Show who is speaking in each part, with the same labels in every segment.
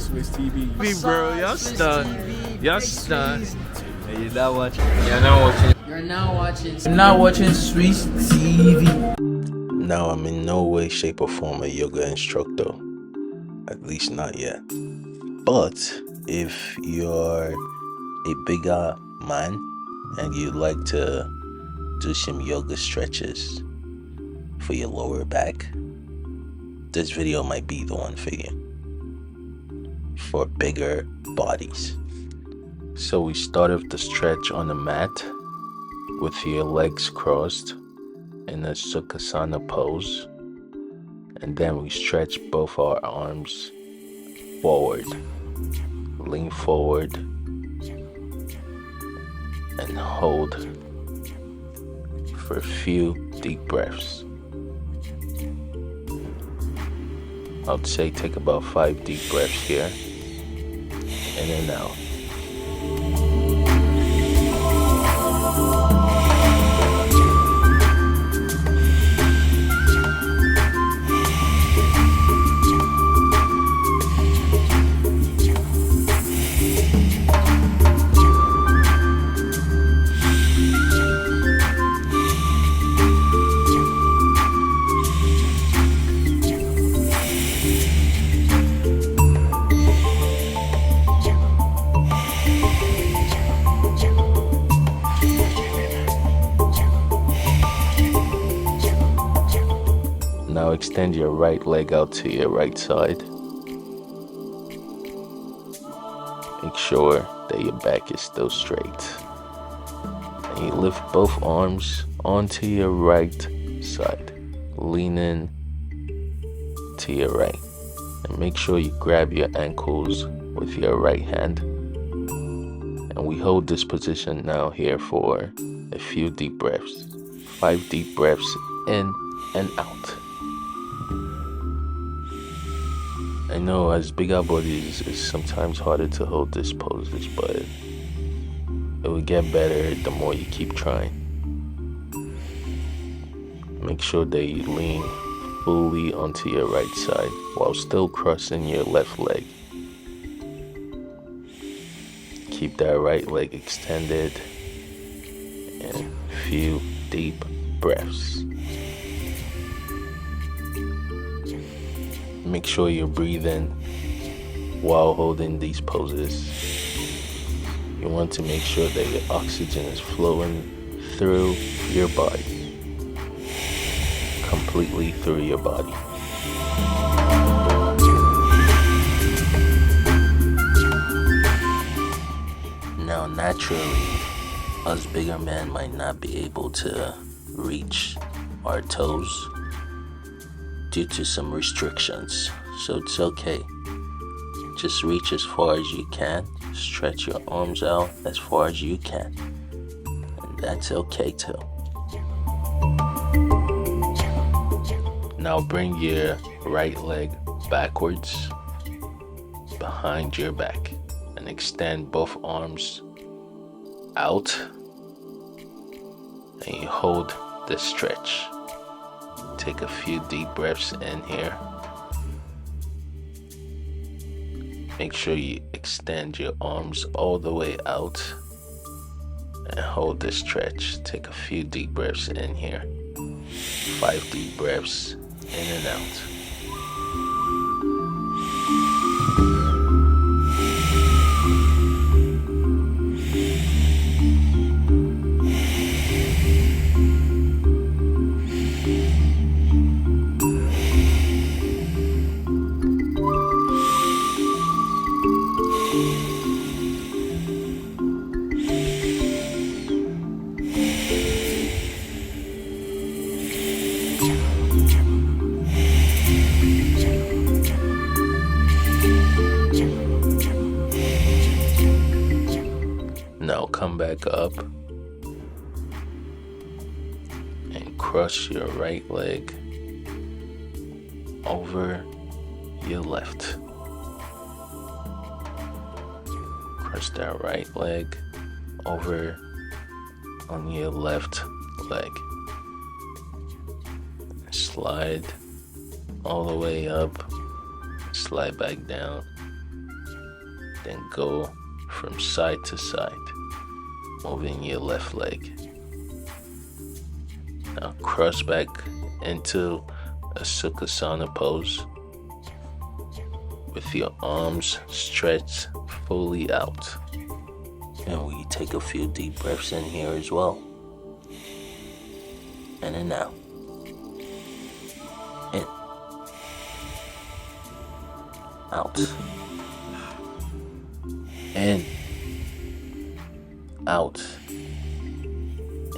Speaker 1: Soouizz TV.
Speaker 2: Bro, y'all stunned. Y'all stunned.
Speaker 3: Hey, you're not watching.
Speaker 4: You're now watching
Speaker 3: Soouizz TV.
Speaker 5: Now, I'm in no way, shape, or form a yoga instructor. At least not yet. But if you're a bigger man and you'd like to do some yoga stretches for your lower back, this video might be the one for you. For bigger bodies. So we start off the stretch on the mat with your legs crossed in a Sukhasana pose, and then we stretch both our arms forward, lean forward, and hold for a few deep breaths. I'd say take about 5 deep breaths here, in and out. Now extend your right leg out to your right side. Make sure that your back is still straight. And you lift both arms onto your right side, leaning to your right. And make sure you grab your ankles with your right hand. And we hold this position now here for a few deep breaths. 5 deep breaths in and out. I know as bigger bodies, it's sometimes harder to hold this poses, but it will get better the more you keep trying. Make sure that you lean fully onto your right side while still crossing your left leg. Keep that right leg extended and a few deep breaths. Make sure you're breathing while holding these poses. You want to make sure that your oxygen is flowing through your body, completely through your body. Now, naturally, us bigger men might not be able to reach our toes due to some restrictions, so it's okay. Just reach as far as you can, stretch your arms out as far as you can, and that's okay too. Now bring your right leg backwards behind your back and extend both arms out, and you hold the stretch. Take a few deep breaths in here. Make sure you extend your arms all the way out and hold the stretch. Take a few deep breaths in here. 5 deep breaths in and out. Now come back up and cross your right leg over your left. Cross that right leg over on your left leg. Slide all the way up, slide back down, Then go from side to side, moving your left leg. Now cross back into a Sukhasana pose with your arms stretched fully out. And we take a few deep breaths in here as well. In and out. In. Out. In. Out.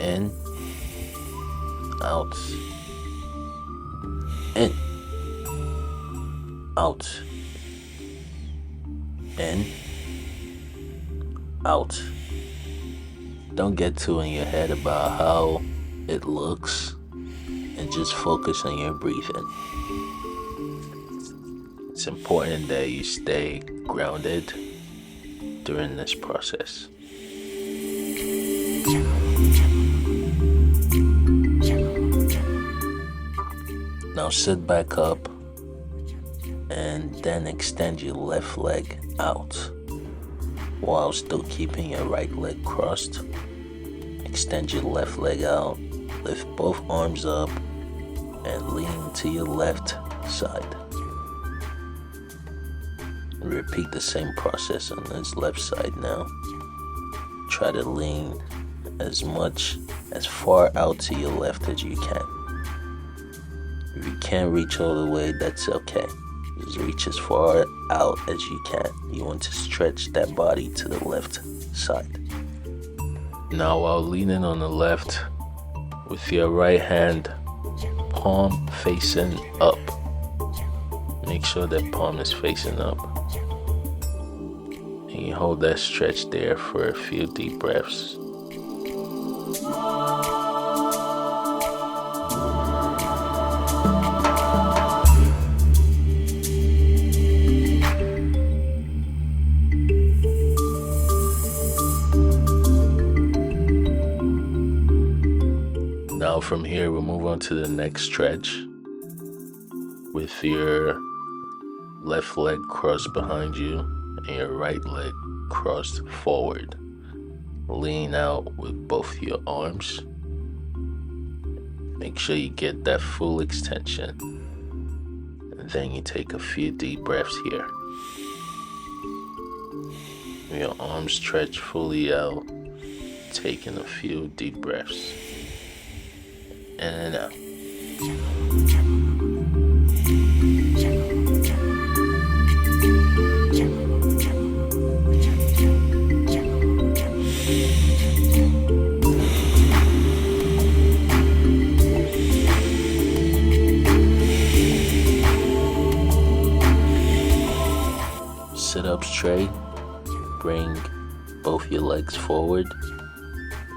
Speaker 5: In. Out. In. Out. In. Out. Don't get too in your head about how it looks and just focus on your breathing. It's important that you stay grounded during this process. Now sit back up and then extend your left leg out while still keeping your right leg crossed. Extend your left leg out, lift both arms up, and lean to your left side. Repeat the same process on this left side now. Try to lean as far out to your left as you can. If you can't reach all the way, that's okay. Just reach as far out as you can. You want to stretch that body to the left side. Now while leaning on the left, with your right hand, palm facing up. Make sure that palm is facing up. And you hold that stretch there for a few deep breaths. Now from here, we'll move on to the next stretch with your left leg crossed behind you and your right leg crossed forward. Lean out with both your arms. Make sure you get that full extension. And then you take a few deep breaths here. Your arms stretch fully out, taking a few deep breaths. In and out. Sit up straight. Bring both your legs forward.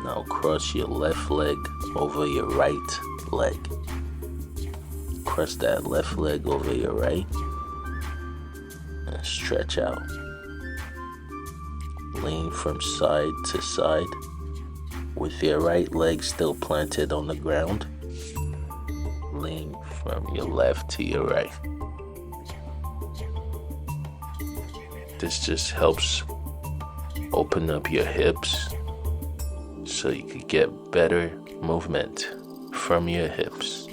Speaker 5: Now cross your left leg over your right leg. Cross that left leg over your right and stretch out. Lean from side to side with your right leg still planted on the ground. Lean from your left to your right. This just helps open up your hips so you could get better movement from your hips.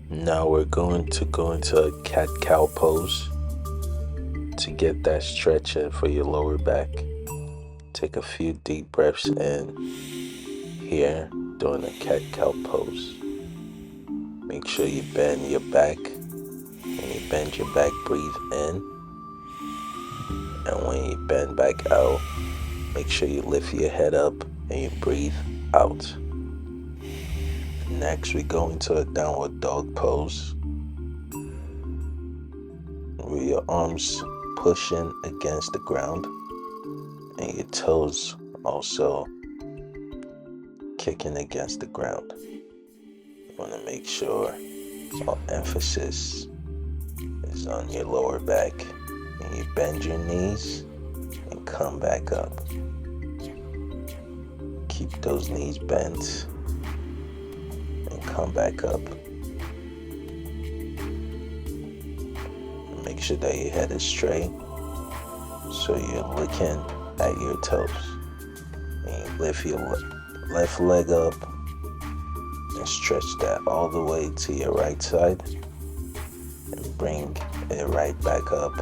Speaker 5: Now we're going to go into a cat-cow pose to get that stretch in for your lower back. Take a few deep breaths in here doing a cat-cow pose. Make sure you bend your back. When you bend your back, breathe in. And when you bend back out, make sure you lift your head up and you breathe out. Next, we go into a downward dog pose, with your arms pushing against the ground and your toes also kicking against the ground. You want to make sure all emphasis is on your lower back, and you bend your knees and come back up. Keep those knees bent come back up. Make sure that your head is straight, so you're looking at your toes. And you lift your left leg up and stretch that all the way to your right side, and bring it right back up.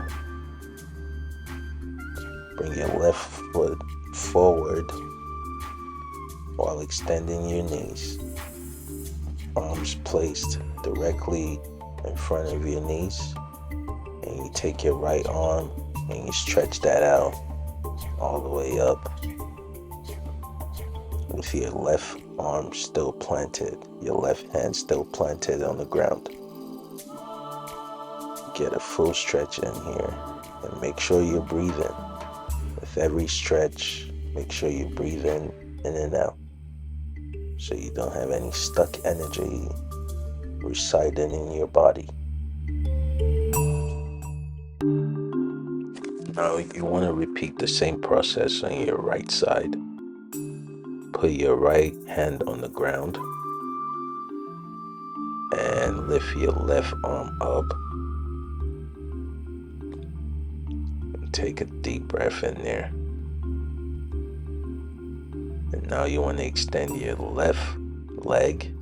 Speaker 5: Bring your left foot forward while extending your knees. Arms placed directly in front of your knees. And you take your right arm and you stretch that out all the way up, with your left arm still planted, your left hand still planted on the ground. Get a full stretch in here and make sure you're breathing. With every stretch, make sure you breathe in and out, so you don't have any stuck energy residing in your body. Now you want to repeat the same process on your right side. Put your right hand on the ground and lift your left arm up. And take a deep breath in there. And now you want to extend your left leg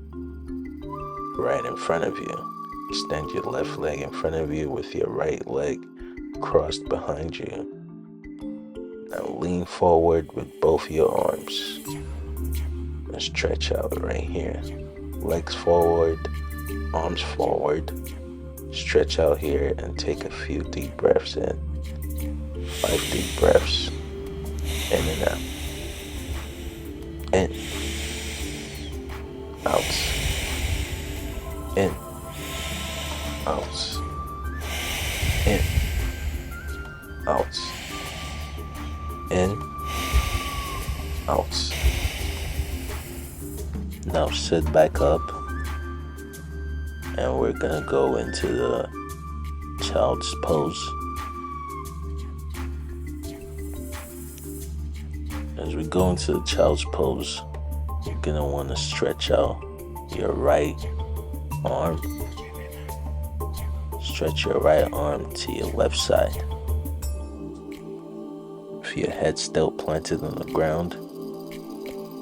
Speaker 5: right in front of you. Extend your left leg in front of you with your right leg crossed behind you. Now lean forward with both your arms and stretch out right here. Legs forward, arms forward. Stretch out here and take a few deep breaths in. 5 deep breaths in and out. In, out, in, out, in, out, in, out. Now sit back up, and we're gonna go into the child's pose. As we go into the child's pose, you're gonna want to stretch out your right arm. Stretch your right arm to your left side. With your head still planted on the ground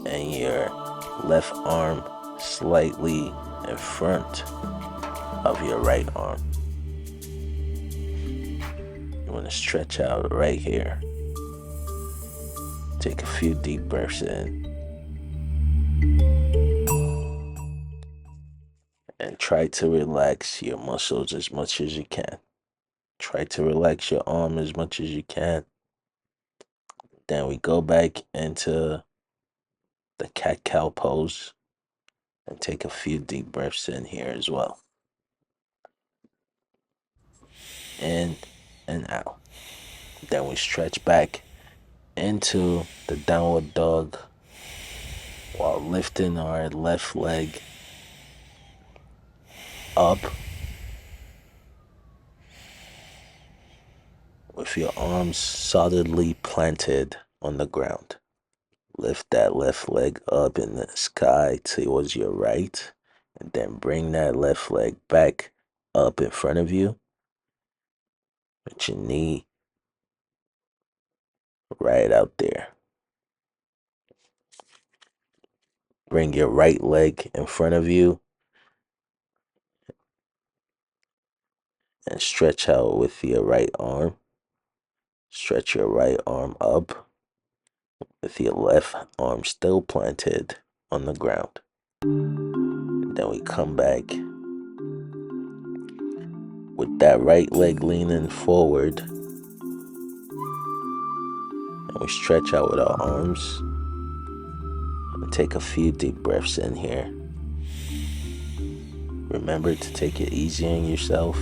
Speaker 5: and your left arm slightly in front of your right arm. You want to stretch out right here. Take a few deep breaths in. And try to relax your muscles as much as you can. Try to relax your arm as much as you can. Then we go back into the cat-cow pose and take a few deep breaths in here as well. In and out. Then we stretch back into the downward dog while lifting our left leg up with your arms solidly planted on the ground. Lift that left leg up in the sky towards your right, and then bring that left leg back up in front of you with your knee right out there. Bring your right leg in front of you and stretch out with your right arm. Stretch your right arm up with your left arm still planted on the ground. And then we come back with that right leg leaning forward, and we stretch out with our arms and take a few deep breaths in here. Remember to take it easy on yourself.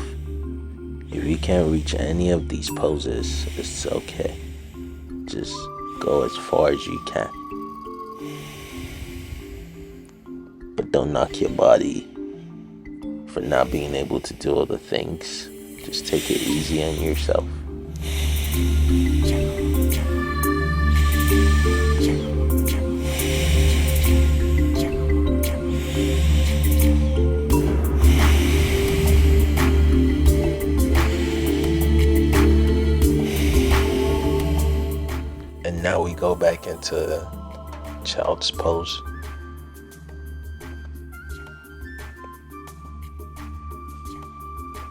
Speaker 5: If you can't reach any of these poses, it's okay. Just go as far as you can. But don't knock your body for not being able to do all the things. Just take it easy on yourself. go back into child's pose.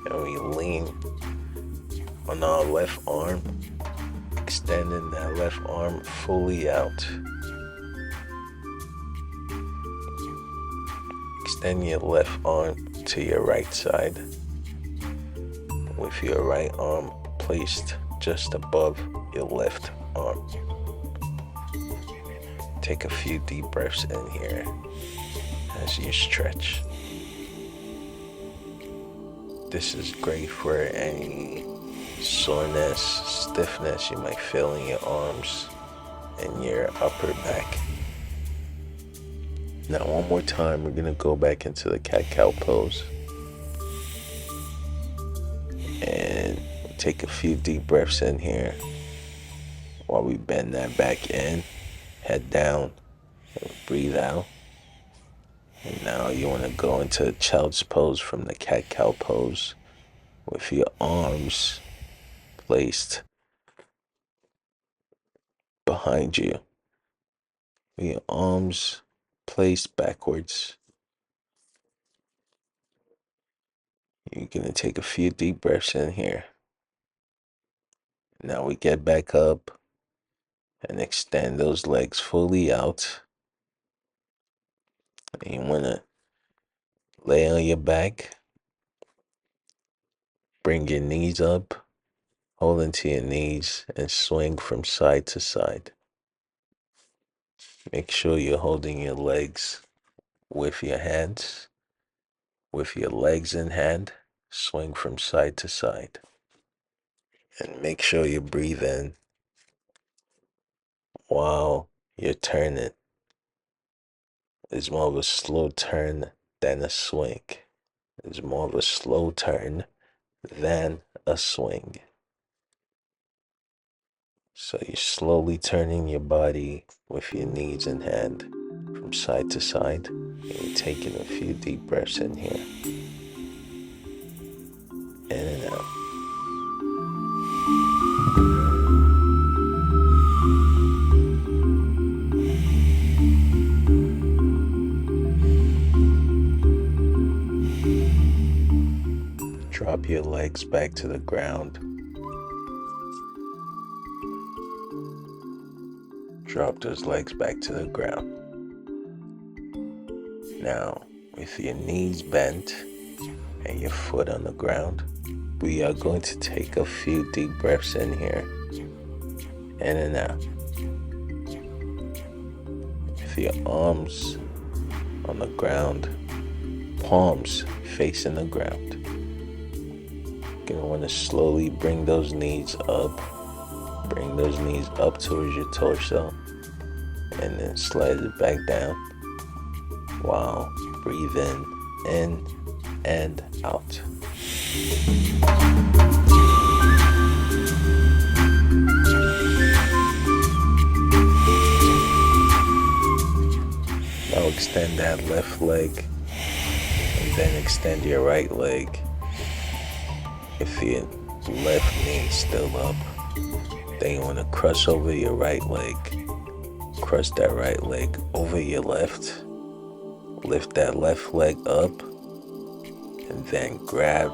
Speaker 5: And we lean on our left arm, extending that left arm fully out. Extend your left arm to your right side, with your right arm placed just above your left arm. Take a few deep breaths in here as you stretch. This is great for any soreness, stiffness you might feel in your arms and your upper back. Now one more time, we're gonna go back into the cat-cow pose. And take a few deep breaths in here while we bend that back in, head down, and breathe out. And now you want to go into child's pose from the cat-cow pose with your arms placed behind you. With your arms placed backwards. You're going to take a few deep breaths in here. Now we get back up and extend those legs fully out. And you want to lay on your back. Bring your knees up, hold into your knees, and swing from side to side. Make sure you're holding your legs with your hands. With your legs in hand, swing from side to side. And make sure you breathe in while you're turning. It's more of a slow turn than a swing. It's more of a slow turn than a swing. So you're slowly turning your body with your knees in hand from side to side. And you're taking a few deep breaths in here. In and out. Drop your legs back to the ground. Drop those legs back to the ground. Now, with your knees bent and your foot on the ground, we are going to take a few deep breaths in here. In and out. With your arms on the ground, palms facing the ground. You're gonna want to slowly bring those knees up. Bring those knees up towards your torso. And then slide it back down. While breathe in and out. Now extend that left leg. And then extend your right leg. If your left knee is still up, then you want to cross over your right leg. Cross that right leg over your left. Lift that left leg up. And then grab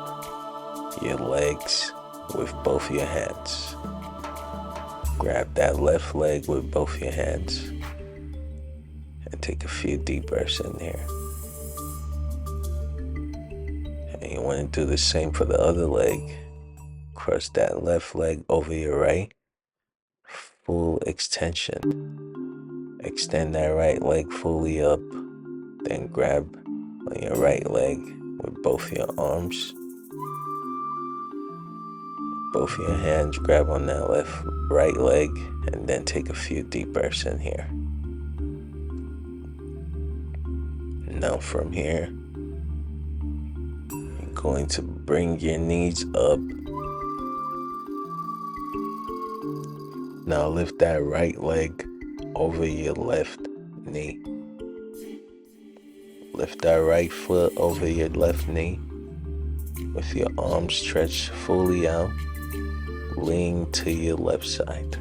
Speaker 5: your legs with both your hands. Grab that left leg with both your hands. And take a few deep breaths in here. And you want to do the same for the other leg. Cross that left leg over your right. Full extension. Extend that right leg fully up. Then grab on your right leg with both your arms. Both your hands grab on that right leg. And then take a few deep breaths in here. Now from here, you're going to bring your knees up. Now lift that right leg over your left knee. Lift that right foot over your left knee. With your arms stretched fully out, lean to your left side.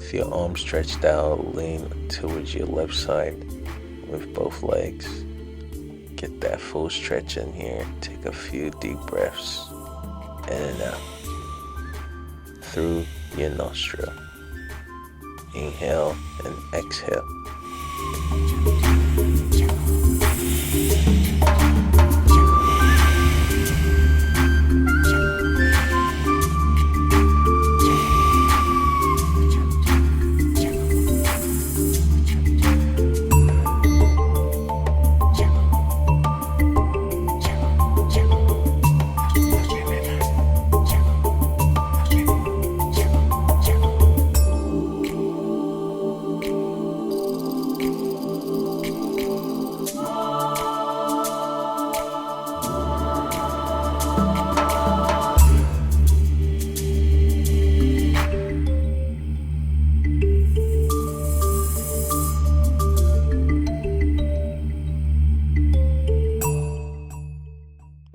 Speaker 5: With your arms stretched out, lean towards your left side with both legs. Get that full stretch in here. Take a few deep breaths in and out through your nostril. Inhale and exhale.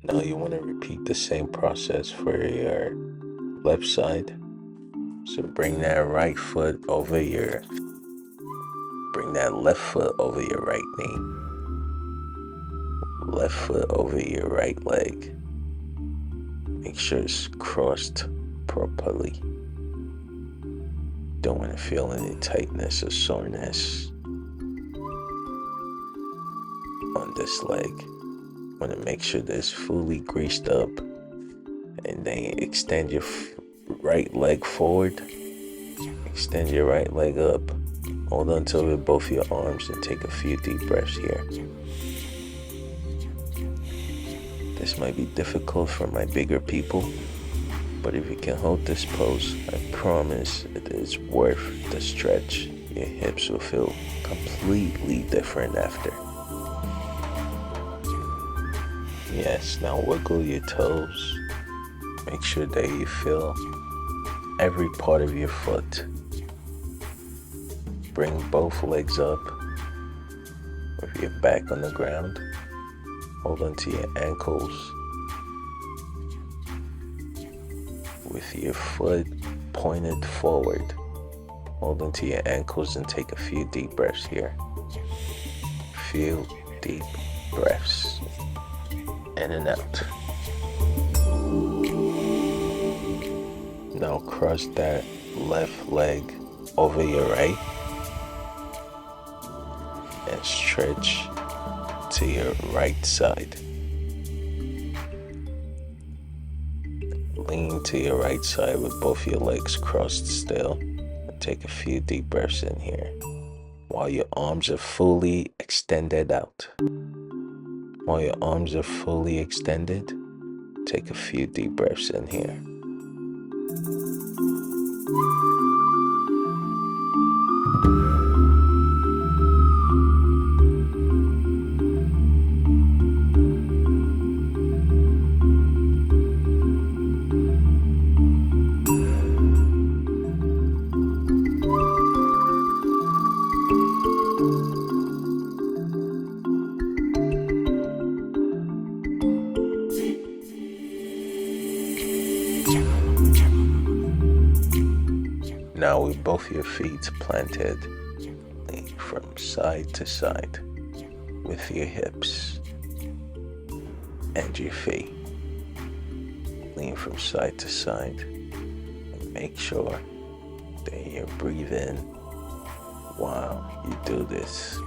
Speaker 5: Now you want to repeat the same process for your left side. So bring that right foot over bring that left foot over your right knee. Left foot over your right leg. Make sure it's crossed properly. Don't want to feel any tightness or soreness on this leg. Want to make sure that it's fully greased up, and then extend your right leg forward. Extend your right leg up. Hold on to it with both your arms and take a few deep breaths here. This might be difficult for my bigger people, but if you can hold this pose, I promise it is worth the stretch. Your hips will feel completely different after. Yes, now wiggle your toes. Make sure that you feel every part of your foot. Bring both legs up with your back on the ground. Hold on to your ankles. With your foot pointed forward. Hold on to your ankles and take a few deep breaths here. Few deep breaths. In and out. Now cross that left leg over your right and stretch to your right side. Lean to your right side with both your legs crossed still and take a few deep breaths in here while your arms are fully extended out. While your arms are fully extended, take a few deep breaths in here. Now with both your feet planted, lean from side to side with your hips and your feet. Lean from side to side and make sure that you breathe in while you do this.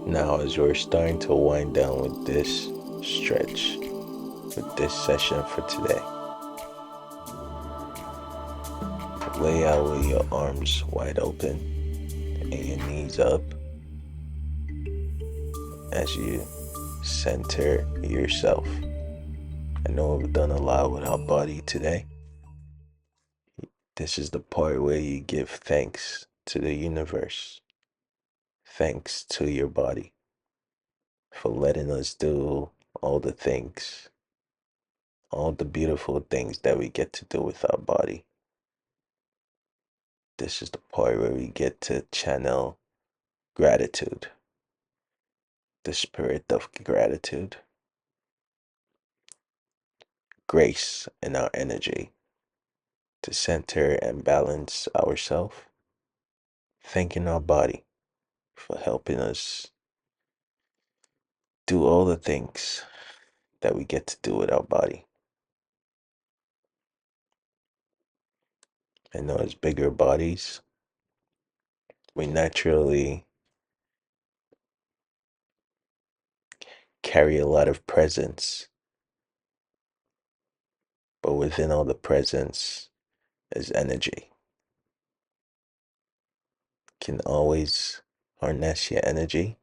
Speaker 5: Now as we're starting to wind down with this stretch, with this session for today, lay out with your arms wide open and your knees up as you center yourself. I know we've done a lot with our body today, This is the part where you give thanks to the universe, thanks to your body for letting us do all the things, all the beautiful things that we get to do with our body. This is the part where we get to channel gratitude, the spirit of gratitude, grace in our energy to center and balance ourselves, thanking our body for helping us do all the things that we get to do with our body. And those bigger bodies, we naturally carry a lot of presence, but within all the presence is energy. Can always harness your energy,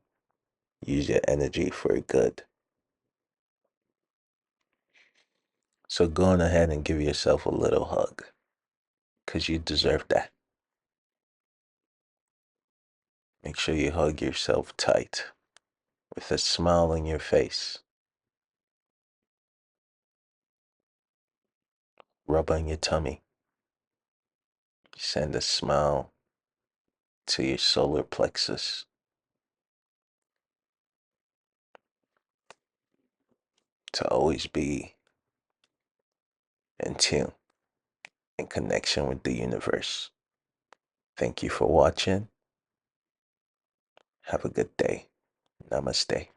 Speaker 5: use your energy for good. So go on ahead and give yourself a little hug, because you deserve that. Make sure you hug yourself tight with a smile on your face. Rub on your tummy. Send a smile to your solar plexus to always be in tune, in connection with the universe. Thank you for watching. Have a good day. Namaste.